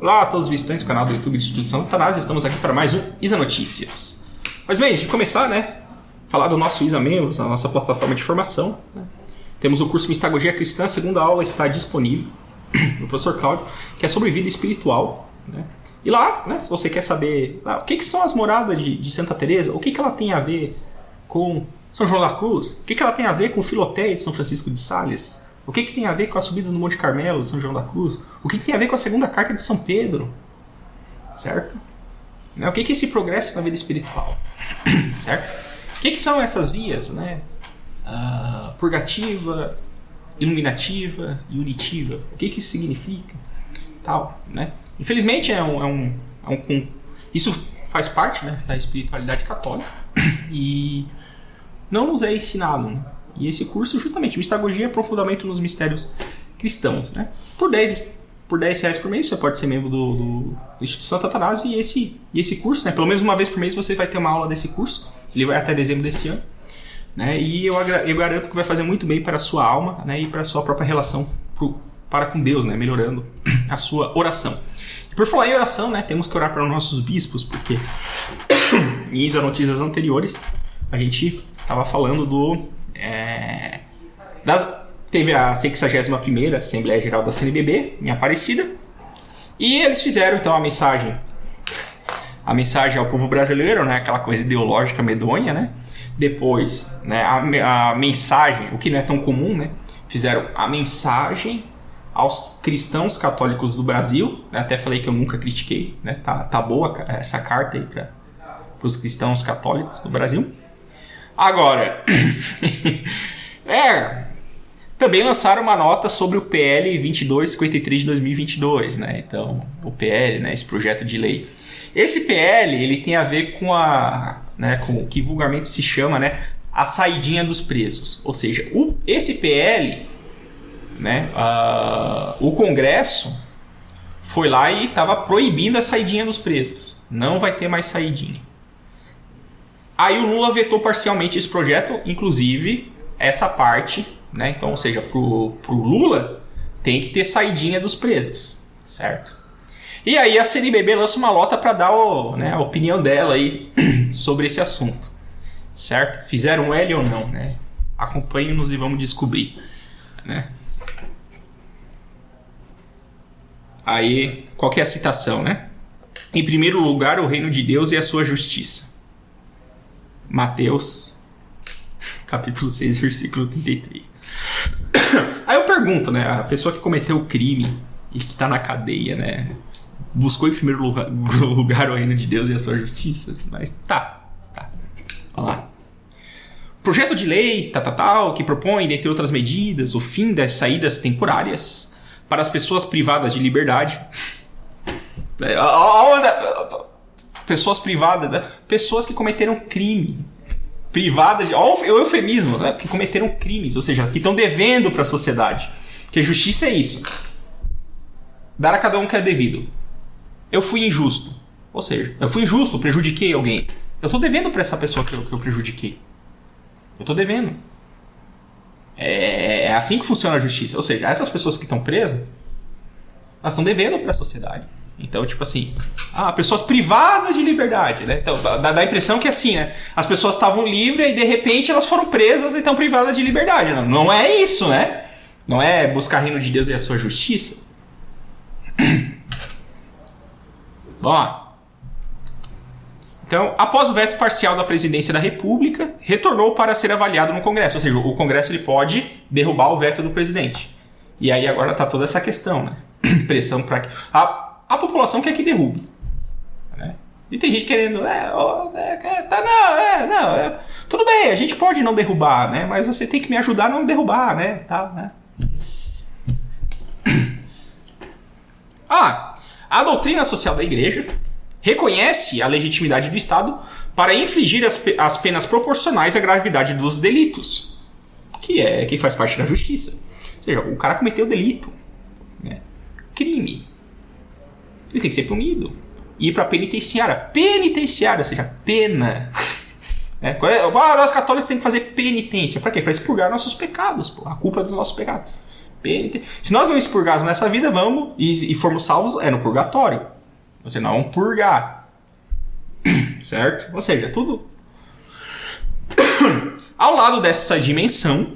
Olá a todos os visitantes do canal do YouTube do Instituto Santo Satanás, estamos aqui para mais um Isa Notícias. Mas bem, antes de começar, falar do nosso Isa Membros, a nossa plataforma de formação, temos o curso Mistagogia Cristã, a segunda aula está disponível do professor Cláudio, que é sobre vida espiritual, E lá, se você quer saber o que são as moradas de Santa Teresa, o que ela tem a ver com São João da Cruz, o que ela tem a ver com Filoteia de São Francisco de Sales, o que tem a ver com a subida no Monte Carmelo de São João da Cruz, o que tem a ver com a segunda carta de São Pedro, certo? O que é esse progresso na vida espiritual, certo? O que são essas vias, purgativa, iluminativa e unitiva? O que isso significa? Tal, Infelizmente isso faz parte da espiritualidade católica e não nos é ensinado. E esse curso, justamente, Mistagogia, aprofundamento nos mistérios cristãos. Por 10 reais por mês, você pode ser membro do Instituto Santo Satanás. E esse curso, pelo menos uma vez por mês, você vai ter uma aula desse curso. Ele vai até dezembro desse ano. E eu garanto que vai fazer muito bem para a sua alma, e para a sua própria relação para com Deus, melhorando a sua oração. E por falar em oração, temos que orar para os nossos bispos, porque em Isa Notícias anteriores a gente estava falando teve a 61ª Assembleia Geral da CNBB em Aparecida, e eles fizeram então a mensagem ao povo brasileiro, aquela coisa ideológica medonha, depois a mensagem, o que não é tão comum, fizeram a mensagem aos cristãos católicos do Brasil, até falei que eu nunca critiquei, tá boa essa carta aí para os cristãos católicos do Brasil. Agora, também lançaram uma nota sobre o PL 2253 de 2022, Então, o PL, esse projeto de lei. Esse PL, ele tem a ver com com o que vulgarmente se chama, a saidinha dos presos. Ou seja, esse PL, o Congresso foi lá e estava proibindo a saidinha dos presos. Não vai ter mais saidinha. Aí o Lula vetou parcialmente esse projeto, inclusive essa parte, Então, ou seja, pro Lula tem que ter saidinha dos presos, certo? E aí a CNBB lança uma nota para dar a opinião dela aí sobre esse assunto, certo? Fizeram L ou não, Acompanhem-nos e vamos descobrir, Aí, qual que é a citação, Em primeiro lugar, o reino de Deus e a sua justiça. Mateus, capítulo 6, versículo 33. Aí eu pergunto, a pessoa que cometeu o crime e que está na cadeia, buscou em primeiro lugar o reino de Deus e a sua justiça? Mas tá. Vamos lá. Projeto de lei, que propõe, dentre outras medidas, o fim das saídas temporárias para as pessoas privadas de liberdade. Pessoas privadas, pessoas que cometeram crime, privadas, olha o eufemismo, que cometeram crimes, ou seja, que estão devendo para a sociedade. Porque justiça é isso, dar a cada um o que é devido. Eu fui injusto, ou seja, eu fui injusto, prejudiquei alguém, eu estou devendo para essa pessoa que eu prejudiquei, eu estou devendo. É assim que funciona a justiça, ou seja, essas pessoas que estão presas, elas estão devendo para a sociedade. Então, tipo assim, pessoas privadas de liberdade, Então, dá a impressão que assim, as pessoas estavam livres e de repente elas foram presas e estão privadas de liberdade. Não é isso, Não é buscar o reino de Deus e a sua justiça. Vamos lá. Então, após o veto parcial da presidência da República, retornou para ser avaliado no Congresso. Ou seja, o Congresso ele pode derrubar o veto do presidente. E aí agora tá toda essa questão, Pressão para que... A população quer que derrube. E tem gente querendo... tudo bem, a gente pode não derrubar, mas você tem que me ajudar a não derrubar, A doutrina social da Igreja reconhece a legitimidade do Estado para infligir as penas proporcionais à gravidade dos delitos, que faz parte da justiça. Ou seja, o cara cometeu delito, crime. Ele tem que ser punido. Ir para penitenciária. Penitenciária, ou seja, pena. Nós católicos temos que fazer penitência. Para quê? Para expurgar nossos pecados. A culpa dos nossos pecados. penitência. Se nós não expurgarmos nessa vida, vamos e formos salvos no purgatório. Ou seja, nós vamos purgar. Certo? Ou seja, tudo... Ao lado dessa dimensão,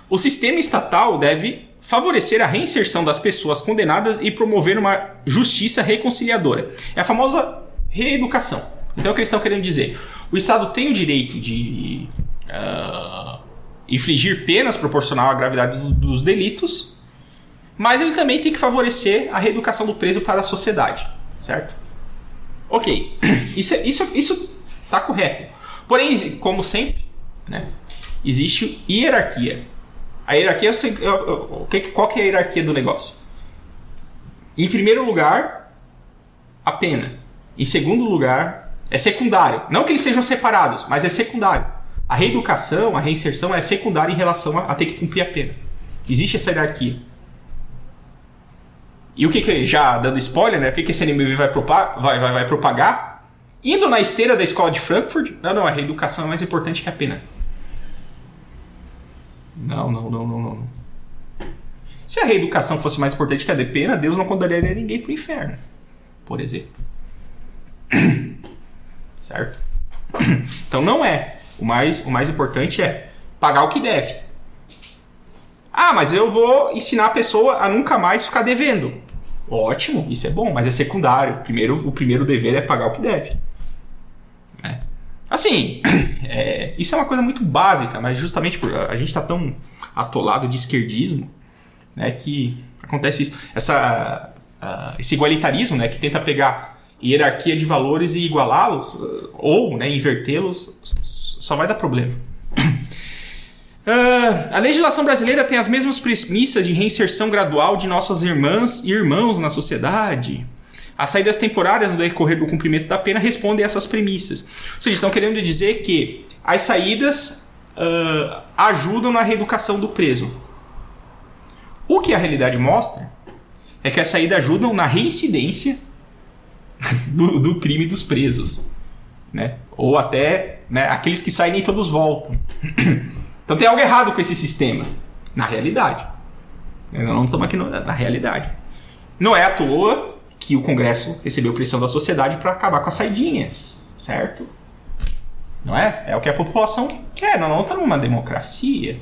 o sistema estatal deve favorecer a reinserção das pessoas condenadas e promover uma justiça reconciliadora. É a famosa reeducação. Então, o que eles estão querendo dizer? O Estado tem o direito de infligir penas proporcional à gravidade dos delitos, mas ele também tem que favorecer a reeducação do preso para a sociedade, certo? Ok, isso está correto. Porém, como sempre, né, existe hierarquia. A hierarquia, qual que é a hierarquia do negócio? Em primeiro lugar, a pena. Em segundo lugar, é secundário. Não que eles sejam separados, mas é secundário. A reeducação, a reinserção é secundária em relação a ter que cumprir a pena. Existe essa hierarquia. E o que já dando spoiler, né? O que esse NMB vai propagar? Indo na esteira da escola de Frankfurt, não, a reeducação é mais importante que a pena. Não. Se a reeducação fosse mais importante que a de pena, Deus não condenaria ninguém para o inferno, por exemplo. Certo? Então não é. O mais importante é pagar o que deve. Ah, mas eu vou ensinar a pessoa a nunca mais ficar devendo. Ótimo, isso é bom, mas é secundário. O primeiro dever é pagar o que deve. Assim, isso é uma coisa muito básica, mas justamente por a gente está tão atolado de esquerdismo, né, que acontece isso. Esse igualitarismo, né, que tenta pegar hierarquia de valores e igualá-los, ou, né, invertê-los, só vai dar problema. A legislação brasileira tem as mesmas premissas de reinserção gradual de nossas irmãs e irmãos na sociedade. As saídas temporárias no decorrer do cumprimento da pena respondem a essas premissas. Ou seja, estão querendo dizer que as saídas ajudam na reeducação do preso. O que a realidade mostra é que as saídas ajudam na reincidência do crime dos presos. Né? Ou até, né, aqueles que saem nem todos voltam. Então tem algo errado com esse sistema. Na realidade. Nós não estamos aqui na realidade. Não é à toa que o Congresso recebeu pressão da sociedade para acabar com as saidinhas, certo? Não é? É o que a população quer, nós não estamos numa democracia.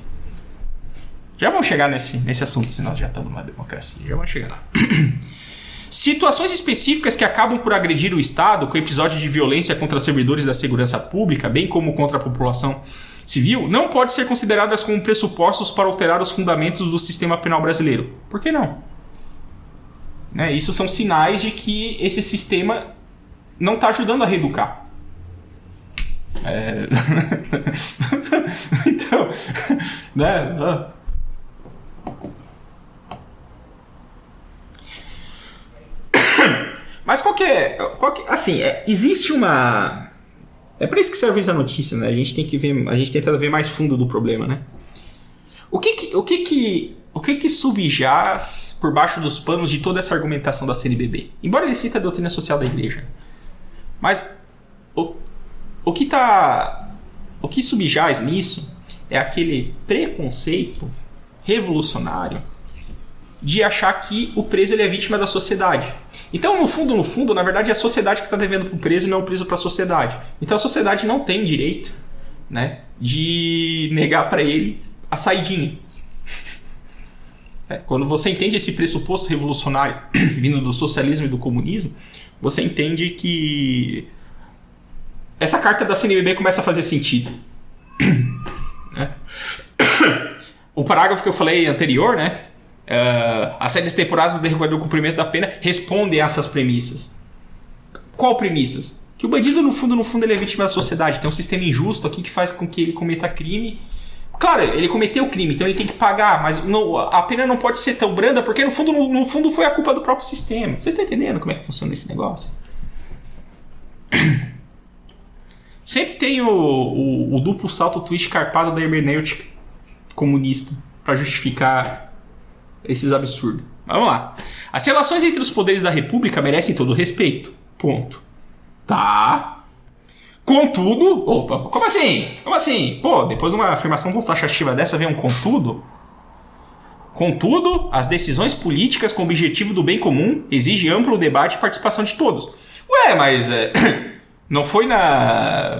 Já vamos chegar nesse assunto, se nós já estamos numa democracia, já vamos chegar lá. Situações específicas que acabam por agredir o Estado, com episódios de violência contra servidores da segurança pública, bem como contra a população civil, não podem ser consideradas como pressupostos para alterar os fundamentos do sistema penal brasileiro. Por que não? Né? Isso são sinais de que esse sistema não está ajudando a reeducar. Então, né? Mas assim, existe uma... É para isso que serve essa notícia, né? A gente tenta ver mais fundo do problema, né? O que subjaz por baixo dos panos de toda essa argumentação da CNBB? Embora ele cite a doutrina social da igreja. Mas o que subjaz nisso é aquele preconceito revolucionário de achar que o preso ele é vítima da sociedade. Então, no fundo, na verdade, é a sociedade que está devendo para o preso e não o preso para a sociedade. Então, a sociedade não tem direito, né, de negar para ele a saidinha. Quando você entende esse pressuposto revolucionário vindo do socialismo e do comunismo, você entende que essa carta da CNBB começa a fazer sentido. O parágrafo que eu falei anterior, né? As saídas temporárias no decorrer do cumprimento da pena respondem a essas premissas. Qual premissas? Que o bandido, no fundo, ele é vítima da sociedade. Tem um sistema injusto aqui que faz com que ele cometa crime. Claro, ele cometeu o crime, então ele tem que pagar, mas a pena não pode ser tão branda, porque no fundo foi a culpa do próprio sistema. Vocês estão entendendo como é que funciona esse negócio? Sempre tem o duplo salto twist carpado da hermenêutica comunista para justificar esses absurdos. Mas vamos lá. As relações entre os poderes da República merecem todo o respeito. Ponto. Tá. Contudo... Opa, como assim? Como assim? Pô, depois de uma afirmação tão taxativa dessa, vem um contudo? Contudo, as decisões políticas com o objetivo do bem comum exigem amplo debate e participação de todos. Ué, mas não foi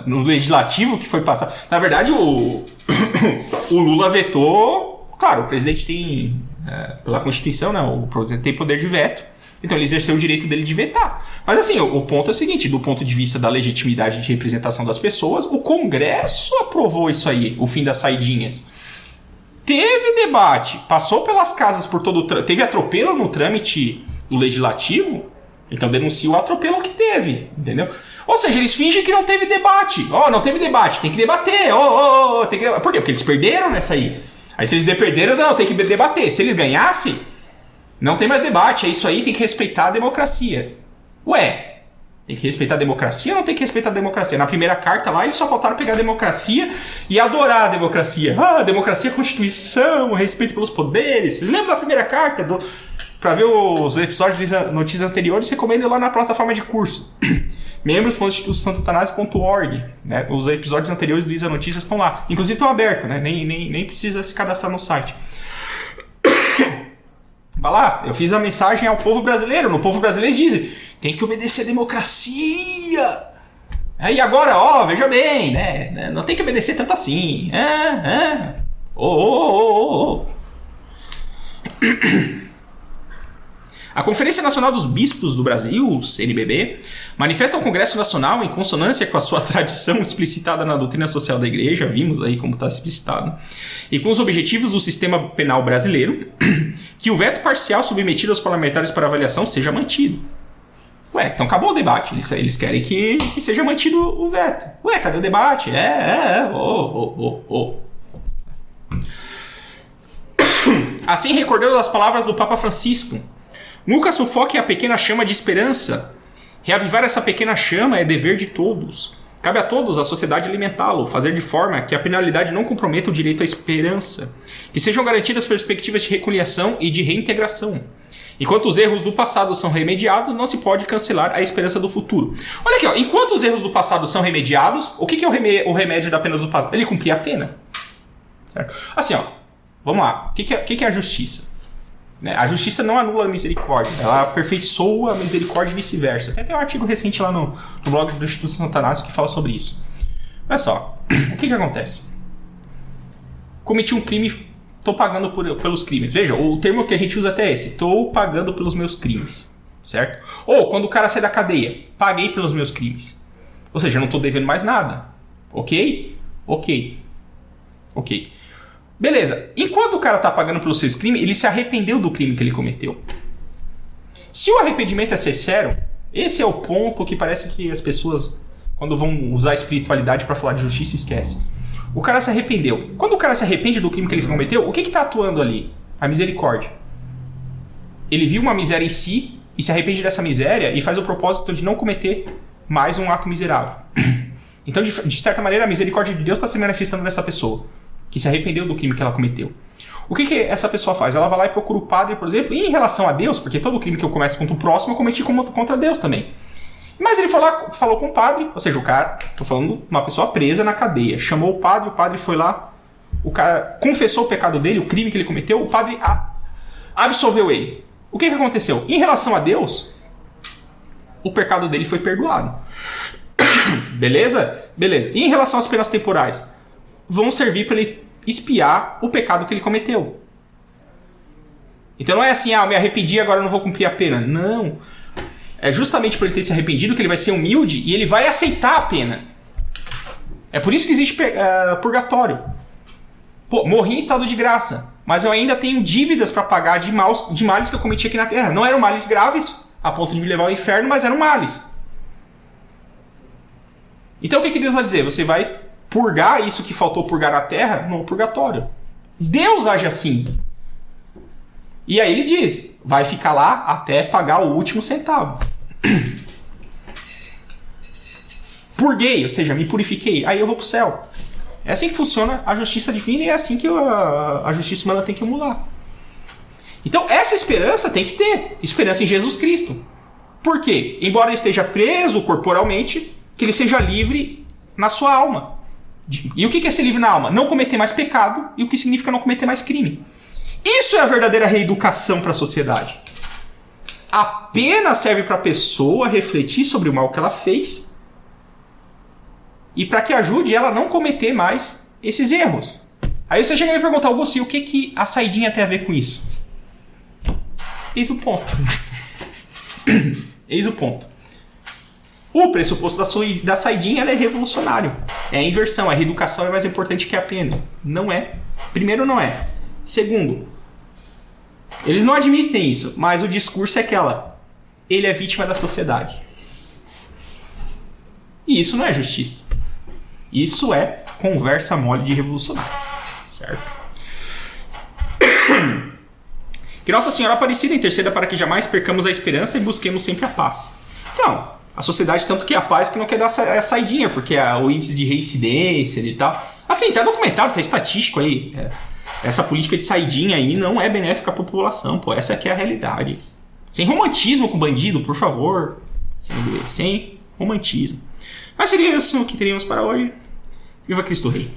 no legislativo que foi passado. Na verdade, o Lula vetou. Claro, o presidente tem, pela Constituição, né, o presidente tem poder de veto. Então ele exerceu o direito dele de vetar. Mas assim, o ponto é o seguinte, do ponto de vista da legitimidade de representação das pessoas, o Congresso aprovou isso aí, o fim das saidinhas. Teve debate, passou pelas casas por todo o teve atropelo no trâmite do legislativo, então denuncia o atropelo que teve, entendeu? Ou seja, eles fingem que não teve debate. Não teve debate, tem que debater. Tem que debater. Por quê? Porque eles perderam nessa aí. Aí se eles perderam, não, tem que debater. Se eles ganhassem, não tem mais debate, é isso aí, tem que respeitar a democracia. Ué, tem que respeitar a democracia ou não tem que respeitar a democracia? Na primeira carta lá, eles só faltaram pegar a democracia e adorar a democracia. Democracia é Constituição, respeito pelos poderes. Vocês lembram da primeira carta? Para ver os episódios de notícias anteriores, recomendo ir lá na plataforma de curso. membros.institutosantotanásio.org, né? Os episódios anteriores do Lisa Notícias estão lá. Inclusive estão abertos, né? Nem precisa se cadastrar no site. Vai lá, eu fiz a mensagem ao povo brasileiro. No povo brasileiro eles dizem, tem que obedecer a democracia. E agora, veja bem, né? Não tem que obedecer tanto assim. A Conferência Nacional dos Bispos do Brasil, CNBB, manifesta ao Congresso Nacional, em consonância com a sua tradição explicitada na doutrina social da Igreja, vimos aí como está explicitado, e com os objetivos do sistema penal brasileiro, que o veto parcial submetido aos parlamentares para avaliação seja mantido. Ué, então acabou o debate, eles querem que seja mantido o veto. Ué, cadê o debate? Assim, recordando as palavras do Papa Francisco, nunca sufoque a pequena chama de esperança. Reavivar essa pequena chama é dever de todos. Cabe a todos, a sociedade, alimentá-lo, fazer de forma que a penalidade não comprometa o direito à esperança, que sejam garantidas perspectivas de reconciliação e de reintegração. Enquanto os erros do passado são remediados, não se pode cancelar a esperança do futuro. Olha aqui, enquanto os erros do passado são remediados, o que é o remédio da pena do passado? Ele cumprir a pena. Certo? Assim, vamos lá. O que é a justiça? A justiça não anula a misericórdia, ela aperfeiçoa a misericórdia e vice-versa. Tem até um artigo recente lá no blog do Instituto Santo Atanásio que fala sobre isso. Olha só, o que acontece? Cometi um crime, estou pagando pelos crimes. Veja, o termo que a gente usa até é esse, estou pagando pelos meus crimes, certo? Ou quando o cara sai da cadeia, paguei pelos meus crimes. Ou seja, não estou devendo mais nada. Ok. Beleza, enquanto o cara está pagando pelos seus crimes, ele se arrependeu do crime que ele cometeu. Se o arrependimento é sincero, esse é o ponto que parece que as pessoas, quando vão usar a espiritualidade para falar de justiça, esquecem. O cara se arrependeu. Quando o cara se arrepende do crime que ele cometeu, o que está atuando ali? A misericórdia. Ele viu uma miséria em si e se arrepende dessa miséria e faz o propósito de não cometer mais um ato miserável. Então, de certa maneira, a misericórdia de Deus está se manifestando nessa pessoa que se arrependeu do crime que ela cometeu. O que essa pessoa faz? Ela vai lá e procura o padre, por exemplo, e em relação a Deus, porque todo crime que eu cometo contra o próximo, eu cometi contra Deus também. Mas ele falou com o padre, ou seja, o cara, tô falando uma pessoa presa na cadeia, chamou o padre foi lá, o cara confessou o pecado dele, o crime que ele cometeu, o padre absolveu ele. O que aconteceu? Em relação a Deus, o pecado dele foi perdoado. Beleza? Beleza. E em relação às penas temporais? Vão servir para ele expiar o pecado que ele cometeu. Então não é assim, eu me arrependi, agora eu não vou cumprir a pena. Não. É justamente por ele ter se arrependido que ele vai ser humilde e ele vai aceitar a pena. É por isso que existe purgatório. Pô, morri em estado de graça, mas eu ainda tenho dívidas para pagar de males que eu cometi aqui na Terra. Não eram males graves, a ponto de me levar ao inferno, mas eram males. Então o que Deus vai dizer? Você vai purgar isso que faltou purgar na Terra no purgatório. Deus age assim. E aí ele diz, vai ficar lá até pagar o último centavo. Purguei, ou seja, me purifiquei, aí eu vou pro céu. É assim que funciona a justiça divina e é assim que a justiça humana tem que emular. Então essa esperança tem que ter, esperança em Jesus Cristo. Por quê? Embora ele esteja preso corporalmente, que ele seja livre na sua alma. E o que é ser livre na alma? Não cometer mais pecado, e o que significa não cometer mais crime. Isso é a verdadeira reeducação para a sociedade. A pena serve para a pessoa refletir sobre o mal que ela fez e para que ajude ela a não cometer mais esses erros. Aí você chega e me pergunta, Augusto, e o que a saidinha tem a ver com isso? Eis o ponto. Eis o ponto. O pressuposto da saidinha é revolucionário. É a inversão, a reeducação é mais importante que a pena. Não é. Primeiro, não é. Segundo, eles não admitem isso, mas o discurso é aquela: ele é vítima da sociedade. E isso não é justiça. Isso é conversa mole de revolucionário. Certo? Que Nossa Senhora Aparecida interceda para que jamais percamos a esperança e busquemos sempre a paz. Então, a sociedade tanto que a paz que não quer dar a saidinha, porque o índice de reincidência e tal. Assim, tá documentado, tá estatístico aí. Essa política de saidinha aí não é benéfica à população, pô. Essa aqui é a realidade. Sem romantismo com bandido, por favor. Sem romantismo. Mas seria isso que teríamos para hoje. Viva Cristo Rei.